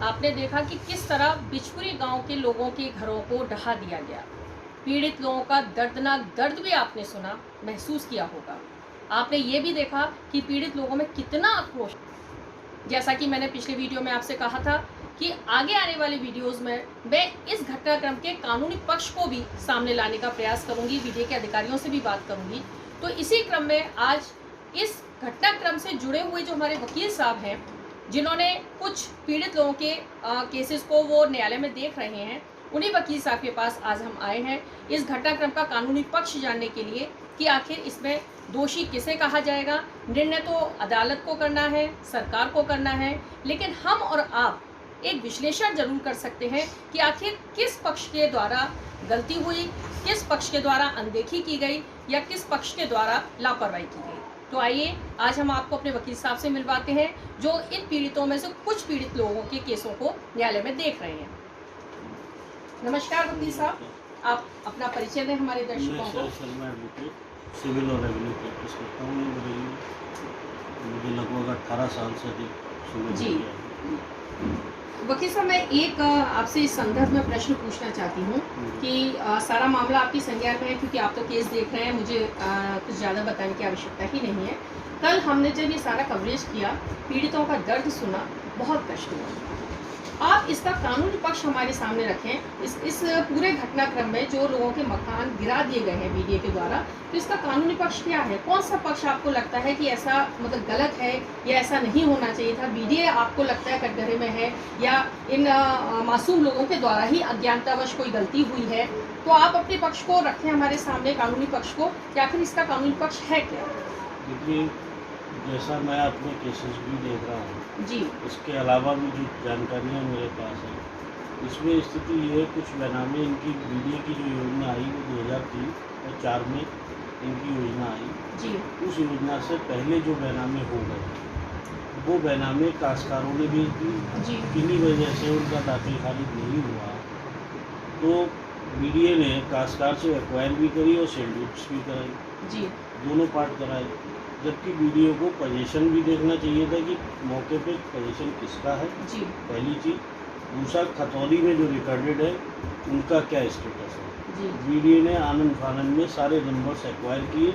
आपने देखा कि किस तरह बिचपुरी गांव के लोगों के घरों को ढहा दिया गया। पीड़ित लोगों का दर्दनाक दर्द भी आपने सुना, महसूस किया होगा। आपने ये भी देखा कि पीड़ित लोगों में कितना आक्रोश। जैसा कि मैंने पिछले वीडियो में आपसे कहा था कि आगे आने वाले वीडियोस में मैं इस घटनाक्रम के कानूनी पक्ष को भी सामने लाने का प्रयास करूंगी, वीडियो के अधिकारियों से भी बात करूंगी। तो इसी क्रम में आज इस घटनाक्रम से जुड़े हुए जो हमारे वकील साहब हैं, जिन्होंने कुछ पीड़ित लोगों के केसेस को वो न्यायालय में देख रहे हैं, उन्हीं वकील साहब के पास आज हम आए हैं इस घटनाक्रम का कानूनी पक्ष जानने के लिए कि आखिर इसमें दोषी किसे कहा जाएगा। निर्णय तो अदालत को करना है, सरकार को करना है, लेकिन हम और आप एक विश्लेषण जरूर कर सकते हैं कि आखिर किस पक्ष के द्वारा गलती हुई, किस पक्ष के द्वारा अनदेखी की गई या किस पक्ष के द्वारा लापरवाही की गई। तो आइए आज हम आपको अपने वकील साहब से मिलवाते हैं जो इन पीड़ितों में से कुछ पीड़ित लोगों के केसों को न्यायालय में देख रहे हैं। नमस्कार वकील साहब, आप अपना परिचय दें हमारे दर्शकों को। सिविल और रेवेन्यू प्रैक्टिस करता हूँ मुझे लगभग 18 साल से अधिक जी वकील साहब, मैं एक आपसे इस संदर्भ में प्रश्न पूछना चाहती हूँ कि सारा मामला आपकी संज्ञान में है, क्योंकि आप तो केस देख रहे हैं, मुझे कुछ ज़्यादा बताने की आवश्यकता ही नहीं है। कल हमने जब ये सारा कवरेज किया, पीड़ितों का दर्द सुना, बहुत कष्ट हुआ। आप इसका कानूनी पक्ष हमारे सामने रखें। इस पूरे घटनाक्रम में जो लोगों के मकान गिरा दिए गए हैं मीडिया के द्वारा, तो इसका कानूनी पक्ष क्या है? कौन सा पक्ष आपको लगता है कि ऐसा मतलब गलत है या ऐसा नहीं होना चाहिए था? मीडिया आपको लगता है कटघरे में है या इन मासूम लोगों के द्वारा ही अज्ञानतावश कोई गलती हुई है? तो आप अपने पक्ष को रखें हमारे सामने, कानूनी पक्ष को, कि आखिर इसका कानूनी पक्ष है क्या? देखिए, जैसा मैं अपने केसेस भी देख रहा हूँ जी, इसके अलावा भी जो जानकारियाँ मेरे पास है, इसमें स्थिति ये है, कुछ बैनामे इनकी बीडीए की जो योजना आई वो 2003 और 4 में इनकी योजना आई जी, उस योजना से पहले जो बैनामे हो गए वो बैनामे काश्तकारों ने भेज दी जी, किन्हीं वजह से उनका दाखिल खारिज नहीं हुआ, तो बीडीए ने काश्तकार से एक्वायर भी करी और सेल डीड्स भी कराई, जी, दोनों पार्ट कराए। जबकि वीडियो को पोजीशन भी देखना चाहिए था कि मौके पे पोजीशन किसका है, जी, पहली चीज़। दूसरा, खतौली में जो रिकॉर्डेड है उनका क्या स्टेटस है। जी, वीडियो ने आनंद फानंद में सारे नंबर्स एक्वायर किए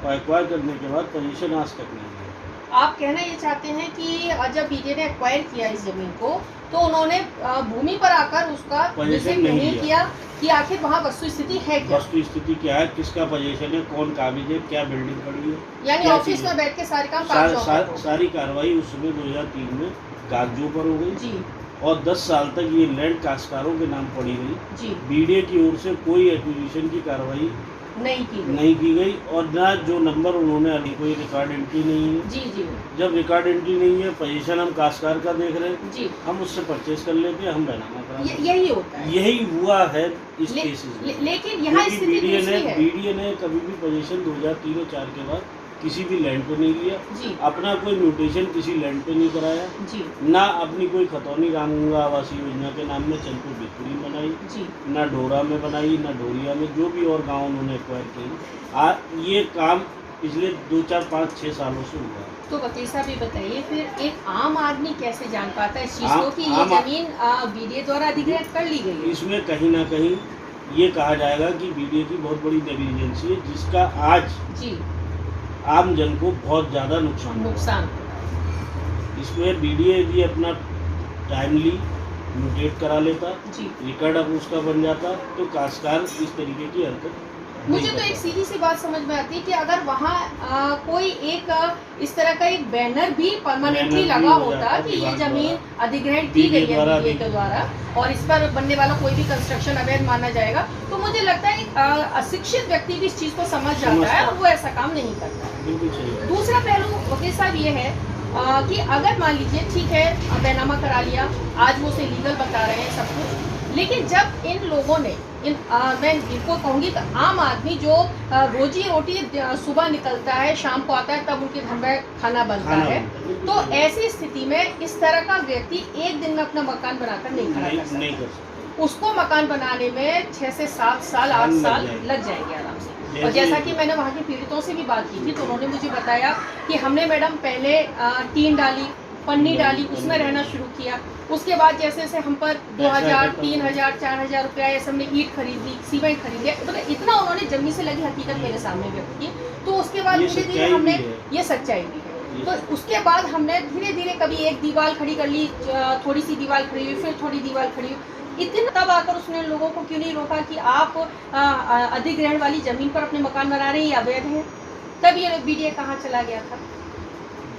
और एक्वायर करने के बाद पोजीशन आज तक नहीं है। आप कहना ये चाहते हैं कि जब बीजे ने एक्वायर किया इस जमीन को, तो उन्होंने भूमि पर आकर उसका विजिट नहीं किया कि आखिर वहाँ वस्तु स्थिति है क्या? वस्तु स्थिति क्या है, किसका पोजीशन है, कौन काबिज है, क्या बिल्डिंग खड़ी है, यानी ऑफिस में बैठ के सारे काम कागजों पर सारी कार्रवाई उस समय 2003 में कागजों पर हो गई जी, और 10 साल तक ये लैंड काश्तकारों के नाम पड़ी गई। जी, बीडीए की ओर से कोई एक्विजिशन की कार्रवाई नहीं की गई और ना जो नंबर उन्होंने अभी कोई रिकॉर्ड एंट्री नहीं है। जी, जी, जब रिकॉर्ड एंट्री नहीं है, पोजीशन हम काश्तकार का देख रहे हैं, जी, हम उससे परचेज कर लेते हैं, हम बैनामा करा लेते हैं। यही होता है। यही हुआ है इस केसेस में। लेकिन यहाँ स्थिति दूसरी है। बीडीए ने कभी भी पोजीशन 2003 और 4 के बाद किसी भी लैंड पे नहीं लिया, जी, अपना कोई म्यूटेशन किसी लैंड पे नहीं कराया, जी, ना अपनी कोई खतौनी रामगंगा आवासीय योजना के नाम में चंदपुर बिचपुरी बनाई, जी, ना डोरा में बनाई, ना डोरिया में, जो भी और गांव उन्होंने एक्वायर किए। ये काम पिछले 2, 4, 5, 6 सालों से हुआ है। तो वकील साहब ये बताइए, फिर एक आम आदमी कैसे जान पाता है इस चीज को कि ये आम- जमीन बीडीए द्वारा अधिग्रहित कर ली गई है? इसमें कहीं ना कहीं ये कहा जाएगा कि बीडीए की बहुत बड़ी नेग्लिजेंसी है, जिसका आज जी, आम जन को बहुत ज़्यादा नुकसान हुआ। नुकसान। इसमें बीडीए यदि अपना टाइमली म्यूटेट करा लेता, जी, रिकॉर्ड अब उसका बन जाता, तो काश्तकार इस तरीके की हरकत मुझे तो एक सीधी सी बात समझ में आती है कि अगर वहाँ कोई एक इस तरह का एक बैनर भी परमानेंटली बैनर भी लगा हो होता जाता कि ये विभाग जमीन अधिग्रहण की गई है द्वारा बीडीए के द्वारा और इस पर बनने वाला कोई भी कंस्ट्रक्शन अवैध माना जाएगा, तो मुझे लगता है अशिक्षित व्यक्ति भी इस चीज को समझ जाता है और वो ऐसा काम नहीं करता है। बिल्कुल सही है। दूसरा पहलू वकील साहब ये है कि अगर मान लीजिए ठीक है बैनामा करा लिया, आज वो उसे लीगल बता रहे हैं सब कुछ, लेकिन जब इन लोगों ने मैं इनको कहूँगी कि आम आदमी जो रोजी रोटी सुबह निकलता है शाम को आता है तब उनके घर में खाना बनता है, तो ऐसी स्थिति में इस तरह का व्यक्ति एक दिन में अपना मकान बनाकर नहीं खड़ा कर सकता। नहीं कर सकते। उसको मकान बनाने में 6 से 7 साल 8 साल लग जाएंगे आराम से। और जैसा कि मैंने वहाँ के पीड़ितों से भी बात की थी, तो उन्होंने मुझे बताया कि हमने मैडम पहले टीन डाली, पन्नी डाली, उसमें रहना शुरू किया। उसके बाद जैसे जैसे हम पर 2000, 3000, 4000 रुपया ये सब में ईंट खरीद ली, सीमेंट खरीद लिया, मतलब इतना उन्होंने जमीन से लगी हकीकत मेरे सामने व्यक्त की। तो उसके बाद ये धीरे धीरे सच्चाई हमने, भी है। ये सच्चाई भी है। ये तो उसके बाद हमने धीरे धीरे कभी एक दीवार खड़ी कर ली, थोड़ी सी दीवार खड़ी हुई, फिर थोड़ी दीवार खड़ी हुई। इतने तब आकर उसने लोगों को क्यों नहीं रोका कि आप अधिग्रहण वाली जमीन पर अपने मकान बना रहे हैं, ये अवैध है। तब ये बीडीए कहाँ चला गया था?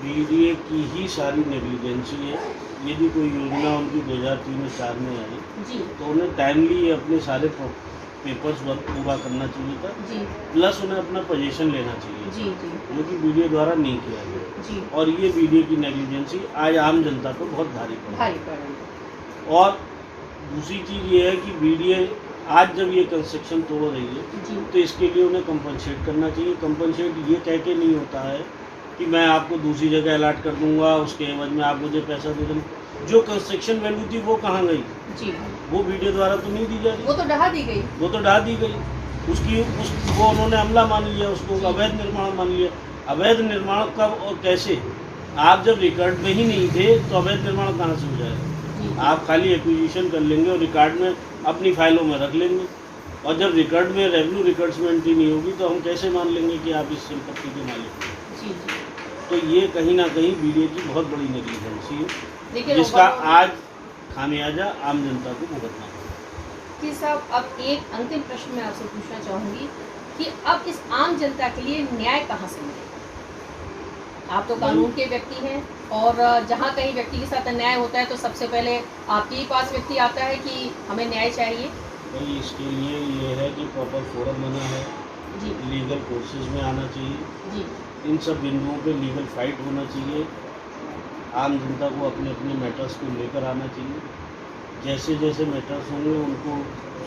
बीडीए की ही सारी नेग्लिजेंसी है। यदि कोई योजना उनकी 2003 और 4 में आई जी तो उन्हें टाइमली अपने सारे पेपर्स वर्क पूरा करना चाहिए था, जी प्लस उन्हें अपना पोजीशन लेना चाहिए, जी जी जो कि बीडीए द्वारा नहीं किया गया। जी और ये बीडीए की नेग्लिजेंसी आज आम जनता को बहुत भारी पड़ी। भारी पड़ा। और दूसरी चीज़ ये है कि बीडीए आज जब ये कंस्ट्रक्शन तोड़ रही है जी तो इसके लिए उन्हें कंपनसेट करना चाहिए। कंपनसेट ये कह के नहीं होता है कि मैं आपको दूसरी जगह अलाट कर दूंगा, उसके एवज में आप मुझे पैसा दे देंगे। जो कंस्ट्रक्शन वैल्यू थी वो कहाँ गई? जी वो बीडीए द्वारा तो नहीं दी जा रही, वो तो ढहा दी गई। वो तो ढा दी गई। वो उन्होंने हमला मान लिया, उसको जी। अवैध निर्माण मान लिया। अवैध निर्माण कब और कैसे? आप जब रिकॉर्ड में ही नहीं थे तो अवैध निर्माण कहाँ से हो जाएगा? जी आप खाली एक्विजिशन कर लेंगे और रिकॉर्ड में अपनी फाइलों में रख लेंगे, और जब रिकॉर्ड में रेवेन्यू रिकॉर्ड्स में एंट्री नहीं होगी तो हम कैसे मान लेंगे कि आप इस संपत्ति के मालिक हैं? जी जी। तो ये कहीं ना कहीं बीडीए की बहुत बड़ी नेग्लिजेंसी है, देखिए जिसका लोगों- आज खामियाजा आम जनता को भुगतना है। जी साहब, अब एक अंतिम प्रश्न मैं आपसे पूछना चाहूँगी कि अब इस आम जनता के लिए न्याय कहाँ से मिलेगा? आप तो कानून के व्यक्ति हैं, और जहाँ कहीं व्यक्ति के साथ अन्याय होता है तो सबसे पहले आपके ही पास व्यक्ति आता है कि हमें न्याय चाहिए। भाई इसके लिए ये है कि प्रॉपर फोरम बना है, जी लीगल कोर्सेज में आना चाहिए, जी इन सब बिंदुओं पे लीगल फाइट होना चाहिए। आम जनता को अपने अपने मैटर्स को लेकर आना चाहिए। जैसे जैसे मैटर्स होंगे उनको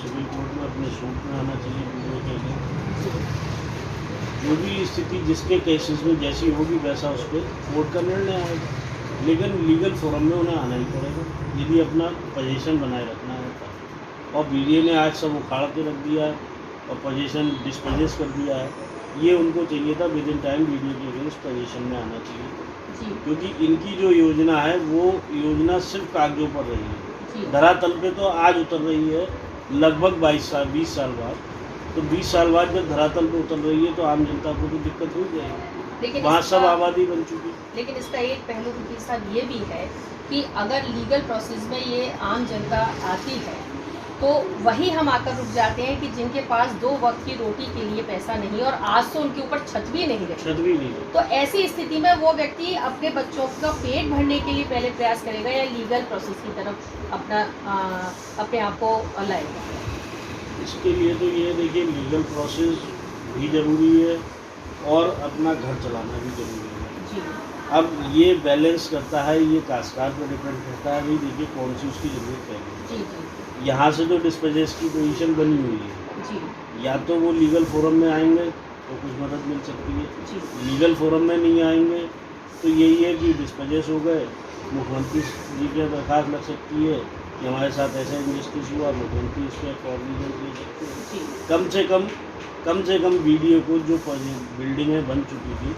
सिविल कोर्ट में अपने सूट में आना चाहिए बीडीए के लिए। जो भी स्थिति जिसके केसेस में जैसी होगी वैसा उस पर कोर्ट का निर्णय आएगा, लेकिन लीगल फोरम में उन्हें आना ही पड़ेगा यदि अपना पोजीशन बनाए रखना है तो। और बीडीए ने आज सब उखाड़ के रख दिया है और पोजीशन डिस्पोजेस कर दिया है। ये उनको चाहिए था विद इन टाइम बीडीए के अगेंस्ट पोजीशन में आना चाहिए, जी क्योंकि इनकी जो योजना है वो योजना सिर्फ कागजों पर रही है, जी धरातल पे तो आज उतर रही है लगभग 20 साल बाद। तो 20 साल बाद जब धरातल पे उतर रही है तो आम जनता को तो दिक्कत हो जाएगी, लेकिन वहाँ सब इसका- आबादी बन चुकी। लेकिन इसका एक पहलू के साथ ये भी है कि अगर लीगल प्रोसेस में ये आम जनता आती है तो वही हम आकर रुक जाते हैं कि जिनके पास 2 वक्त की रोटी के लिए पैसा नहीं और आज तो उनके ऊपर छत भी नहीं रही। छत भी नहीं है। तो ऐसी स्थिति में वो व्यक्ति अपने बच्चों का पेट भरने के लिए पहले प्रयास करेगा या लीगल प्रोसेस की तरफ अपने आप को लाएगा? इसके लिए तो ये देखिए लीगल प्रोसेस भी ज़रूरी है और अपना घर चलाना भी ज़रूरी है। जी अब ये बैलेंस करता है, ये काश्तकार पर डिपेंड करता है। भाई देखिए कौन सी उसकी ज़रूरत है। जी जी यहाँ से जो डिस्पोजेस की पोजीशन बनी हुई है, जी या तो वो लीगल फोरम में आएंगे तो कुछ मदद मिल सकती है, जी लीगल फोरम में नहीं आएंगे तो यही है कि डिस्पोजेस हो गए, मुख्यमंत्री जी के दरखास्त लग सकती है कि हमारे साथ ऐसा इंजस्टिस हुआ, मुख्यमंत्री इस पर कॉर्डिनेट ले सकते हैं। जी कम से कम बीडीए को जो बिल्डिंगें बन चुकी थी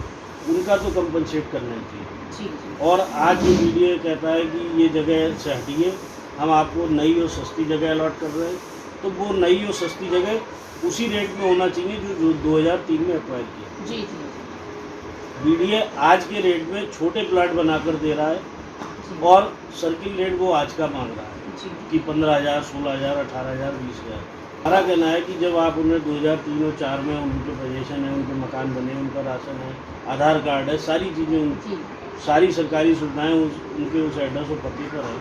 उनका तो कंपनसेट करना ही चाहिए। जी जी और आज जो बीडीए कहता है कि ये जगह से हटिए, हम आपको नई और सस्ती जगह अलॉट कर रहे हैं, तो वो नई और सस्ती जगह उसी रेट में होना चाहिए जो 2003 में अक्वायर किया। जी जी बीडीए आज के रेट में छोटे प्लाट बनाकर दे रहा है जी और सर्किल रेट वो आज का मांग रहा है जी कि 15,000, 16,000, 18,000, 20,000। हमारा कहना है कि जब आप उन्हें 2003 और 4 में उनके पोजीशन है, उनके मकान बने, उनका राशन है, आधार कार्ड है, सारी चीज़ें, जी सारी सरकारी सुविधाएं उनके उस एड्रेस और पते पर है,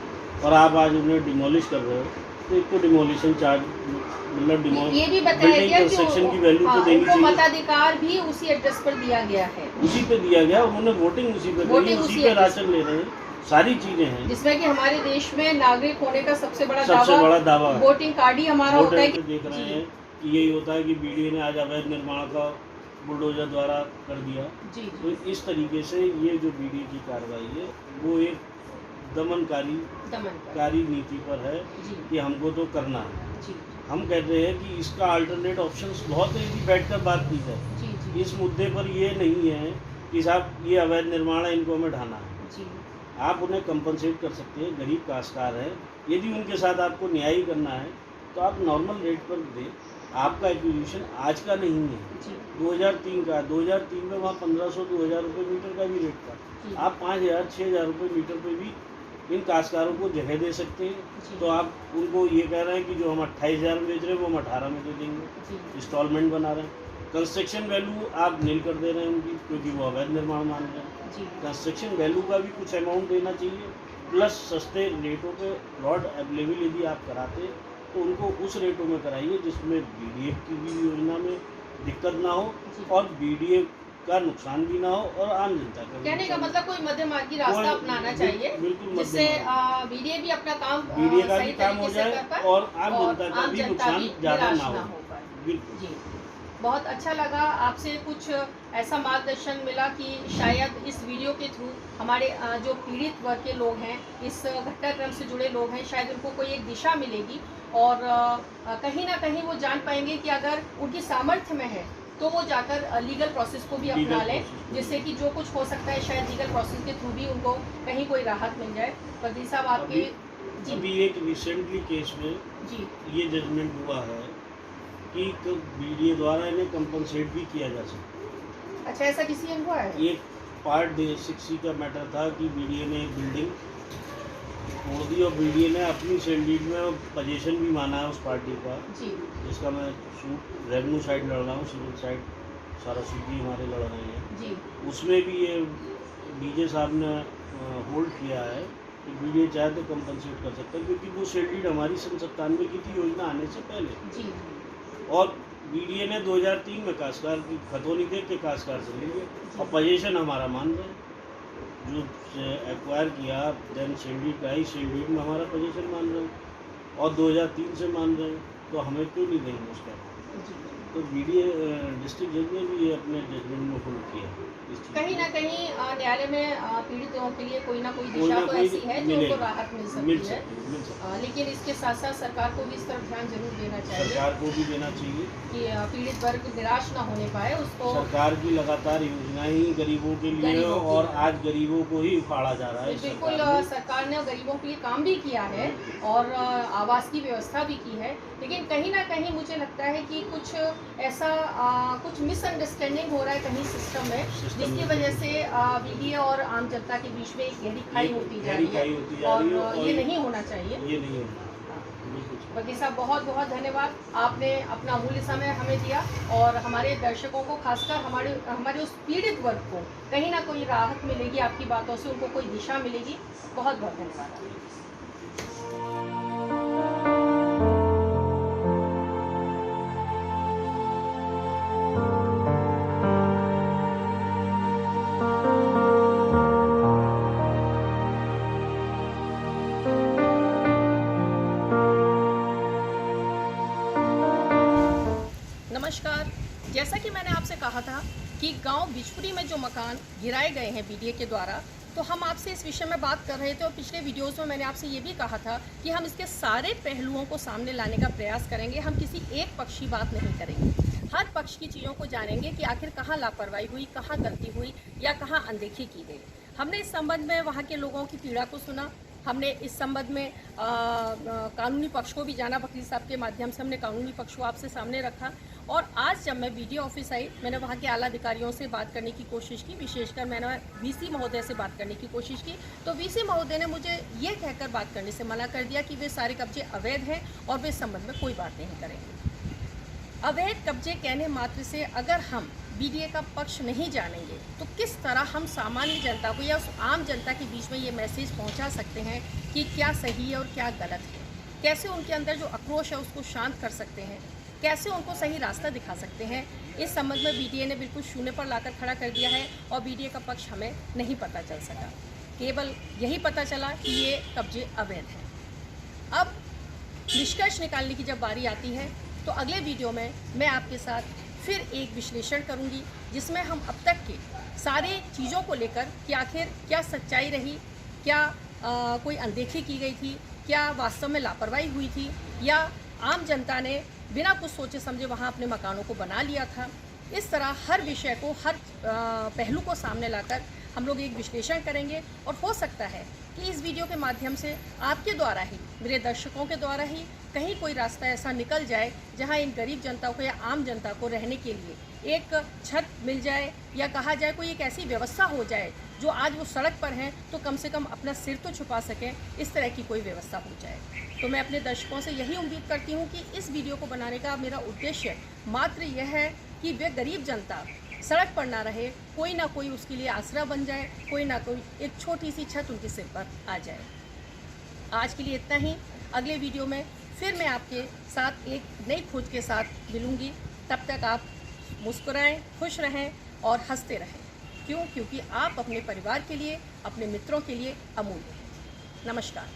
और आप आज उन्हें डिमोलिश कर रहे हो तो एक तो डिमोलिशन चार्ज मतलब ये भी बताया बिल्डिंग गया कि कंस्ट्रक्शन की वैल्यू तो देनी उनको चाहिए। मताधिकार भी उसी एड्रेस पर दिया गया है, उसी पे दिया गया, उन्होंने वोटिंग उसी पे करी, वोटिंग उसी उसी पे है। राशन ले रहे हैं, सारी चीजें हैं। जिसमें कि हमारे देश में नागरिक होने का सबसे बड़ा सबसे बड़ा दावा है। वोटिंग कार्ड ही हमारा होता है वोटर कि देख रहे जी। हैं कि यही होता है कि बीडीए ने आज अवैध निर्माण का बुलडोजर द्वारा कर दिया। जी तो इस तरीके से ये जो बीडीए की कार्रवाई है वो एक दमनकारी दमन नीति पर है जी कि हमको तो करना है। जी हम कहते हैं कि इसका अल्टरनेट ऑप्शंस बहुत है कि बैठकर बात की जाए। जी जी इस मुद्दे पर ये नहीं है कि साहब ये अवैध निर्माण है, इनको हमें ढाना है। जी आप उन्हें कंपनसेट कर सकते हैं। गरीब काश्तकार हैं, यदि उनके साथ आपको न्याय करना है तो आप नॉर्मल रेट पर दें। आपका एक्विजिशन आज का नहीं है, जी 2003 का। 2003 में वहाँ 1500-2000 रुपये मीटर का भी रेट था। जी आप 5000-6000 रुपये मीटर पे भी इन काश्तकारों को जगह दे सकते हैं। जी तो आप उनको ये कह रहे हैं कि जो हम 28,000 में बेच रहे हैं वो हम 18 में दे देंगे, जी इंस्टॉलमेंट बना रहे हैं। कंस्ट्रक्शन वैल्यू आप नील कर दे रहे हैं उनकी, क्योंकि वो अवैध निर्माण मान रहे हैं। जी कंस्ट्रक्शन वैल्यू का भी कुछ अमाउंट देना चाहिए, प्लस सस्ते रेटों पे प्लॉट अवेलेबल यदि आप कराते हैं तो उनको उस रेटों में कराइए जिसमें बीडीएफ की भी योजना में दिक्कत ना हो जी। और बीडीएफ का नुकसान भी ना हो और आम जनता का भी कहने का नुकसान मतलब कोई मध्यमार्गी रास्ता कोई- अपनाना चाहिए, बिल्कुल जिससे मध्यम बीडीए भी अपना काम बीडीए का सही भी काम हो तरीके से जाए कर पाए और आम जनता का आम भी जनता नुकसान भी ज़्यादा निराश ना ना हो। हो पाए। बिल्कुल। जी, बहुत अच्छा लगा आपसे कुछ ऐसा मार्गदर्शन मिला कि शायद इस वीडियो के थ्रू हमारे जो पीड़ित वर्ग के लोग हैं, इस घटनाक्रम से जुड़े लोग हैं, शायद उनको कोई एक दिशा मिलेगी और कहीं ना कहीं वो जान पाएंगे कि अगर उनकी सामर्थ्य में है तो वो जाकर लीगल प्रोसेस को भी अपना Legal लें, process को जिससे कि जो कुछ हो सकता है शायद लीगल प्रोसेस के थ्रू भी उनको कहीं कोई राहत मिल जाए। प्रदीप साहब आपके जी अभी एक रिसेंटली केस में जी ये जजमेंट हुआ है कि बीडीए द्वारा इन्हें कंपनसेट भी किया जा सकता अच्छा, ऐसा किसी ने हुआ है? है। एक पार्ट डे 6C का मैटर था कि बीडीए ने एक बिल्डिंग तोड़ दी और बीडीए ने अपनी सेल डीड में पोजीशन भी माना है उस पार्टी का, जी जिसका मैं सूट रेवेन्यू साइड लड़ रहा हूँ, सिविल साइड सारा सूटी हमारे लड़ रहे हैं। जी उसमें भी ये डीजे साहब ने होल्ड किया है कि बीडीए चाहे तो कंपनसेट कर सकता है, क्योंकि वो सेल डीड हमारी 97 की थी योजना आने से पहले। जी और बीडीए ने 2003 में काश्तकार की खतौनी देख के काश्तकार से ले लिया और पोजीशन हमारा मान रहे हैं। जो एक्वायर किया देन शेल्डीड का ही शेल्डीड में हमारा पोजीशन मान रहे हैं और 2003 से मान रहे हैं, तो हमें क्यों नहीं देंगे उसका। जी तो बीडीए डिस्ट्रिक्ट जज ने भी ये अपने जजमेंट में होल्ड किया इस चीज़ कहीं को। ना कहीं न्यायालय में पीड़ित लोगों के लिए कोई ना कोई कोई दिशा ना तो कोई ऐसी है जो मिलेगी, उनको राहत मिल सकती है। लेकिन इसके साथ साथ सरकार को भी इस तरफ ध्यान जरूर देना चाहिए सरकार को भी देना चाहिए कि पीड़ित वर्ग निराश ना होने पाए उसको। सरकार की लगातार योजनाएं ही गरीबों के लिए गरीबों के और लिए। आज गरीबों को ही उखाड़ा जा रहा है बिल्कुल सरकार ने। सरकार ने गरीबों के लिए काम भी किया है और आवास की व्यवस्था भी की है, लेकिन कहीं ना कहीं मुझे लगता है कि कुछ ऐसा कुछ मिसअंडरस्टैंडिंग हो रहा है कहीं सिस्टम में, जिसकी वजह से बीडीए और आम जनता के बीच में एक गहरी खाई होती जा गहरी रही खाई है होती जा रही है और ये नहीं होना चाहिए। ये नहीं होना बिल्कुल। वकील साहब बहुत बहुत धन्यवाद, आपने अपना अमूल्य समय हमें दिया और हमारे दर्शकों को, खासकर हमारे उस पीड़ित वर्ग को कहीं ना कोई राहत मिलेगी आपकी बातों से, उनको कोई दिशा मिलेगी। बहुत बहुत धन्यवाद आपका। नमस्कार, जैसा कि मैंने आपसे कहा था कि गांव बिचपुरी में जो मकान गिराए गए हैं बीडीए के द्वारा, तो हम आपसे इस विषय में बात कर रहे थे और पिछले वीडियोस में मैंने आपसे ये भी कहा था कि हम इसके सारे पहलुओं को सामने लाने का प्रयास करेंगे। हम किसी एक पक्ष की बात नहीं करेंगे, हर पक्ष की चीज़ों को जानेंगे कि आखिर कहाँ लापरवाही हुई, कहाँ गलती हुई या कहाँ अनदेखी की गई। हमने इस संबंध में वहाँ के लोगों की पीड़ा को सुना, हमने इस संबंध में कानूनी पक्ष को भी जाना, वकील साहब के माध्यम से हमने कानूनी पक्ष को आपसे सामने रखा। और आज जब मैं वीडियो ऑफिस आई, मैंने वहाँ के आला अधिकारियों से बात करने की कोशिश की, विशेषकर मैंने वीसी महोदय से बात करने की कोशिश की, तो वीसी महोदय ने मुझे ये कहकर बात करने से मना कर दिया कि वे सारे कब्जे अवैध हैं और वे इस संबंध में कोई बात नहीं करेंगे। अवैध कब्जे कहने मात्र से अगर हम बीडीए का पक्ष नहीं जानेंगे तो किस तरह हम सामान्य जनता को या उस आम जनता के बीच में ये मैसेज पहुंचा सकते हैं कि क्या सही है और क्या गलत है, कैसे उनके अंदर जो आक्रोश है उसको शांत कर सकते हैं, कैसे उनको सही रास्ता दिखा सकते हैं। इस संबंध में बीडीए ने बिल्कुल शून्य पर लाकर खड़ा कर दिया है और बीडीए का पक्ष हमें नहीं पता चल सका, केवल यही पता चला कि ये कब्जे अवैध हैं। अब निष्कर्ष निकालने की जब बारी आती है तो अगले वीडियो में मैं आपके साथ फिर एक विश्लेषण करूंगी, जिसमें हम अब तक के सारे चीज़ों को लेकर कि आखिर क्या सच्चाई रही, क्या कोई अनदेखी की गई थी, क्या वास्तव में लापरवाही हुई थी या आम जनता ने बिना कुछ सोचे समझे वहाँ अपने मकानों को बना लिया था। इस तरह हर विषय को, हर पहलू को सामने लाकर हम लोग एक विश्लेषण करेंगे और हो सकता है कि इस वीडियो के माध्यम से आपके द्वारा ही, मेरे दर्शकों के द्वारा ही कहीं कोई रास्ता ऐसा निकल जाए जहां इन गरीब जनता को या आम जनता को रहने के लिए एक छत मिल जाए, या कहा जाए कोई एक ऐसी व्यवस्था हो जाए जो आज वो सड़क पर हैं तो कम से कम अपना सिर तो छुपा सकें, इस तरह की कोई व्यवस्था हो जाए। तो मैं अपने दर्शकों से यही उम्मीद करती हूँ कि इस वीडियो को बनाने का मेरा उद्देश्य मात्र यह है कि वे गरीब जनता सड़क पर ना रहे, कोई ना कोई उसके लिए आसरा बन जाए, कोई ना कोई एक छोटी सी छत उनके सिर पर आ जाए। आज के लिए इतना ही। अगले वीडियो में फिर मैं आपके साथ एक नई खोज के साथ मिलूँगी। तब तक आप मुस्कुराएं, खुश रहें और हंसते रहें। क्योंकि आप अपने परिवार के लिए, अपने मित्रों के लिए अमूल्य हैं। नमस्कार।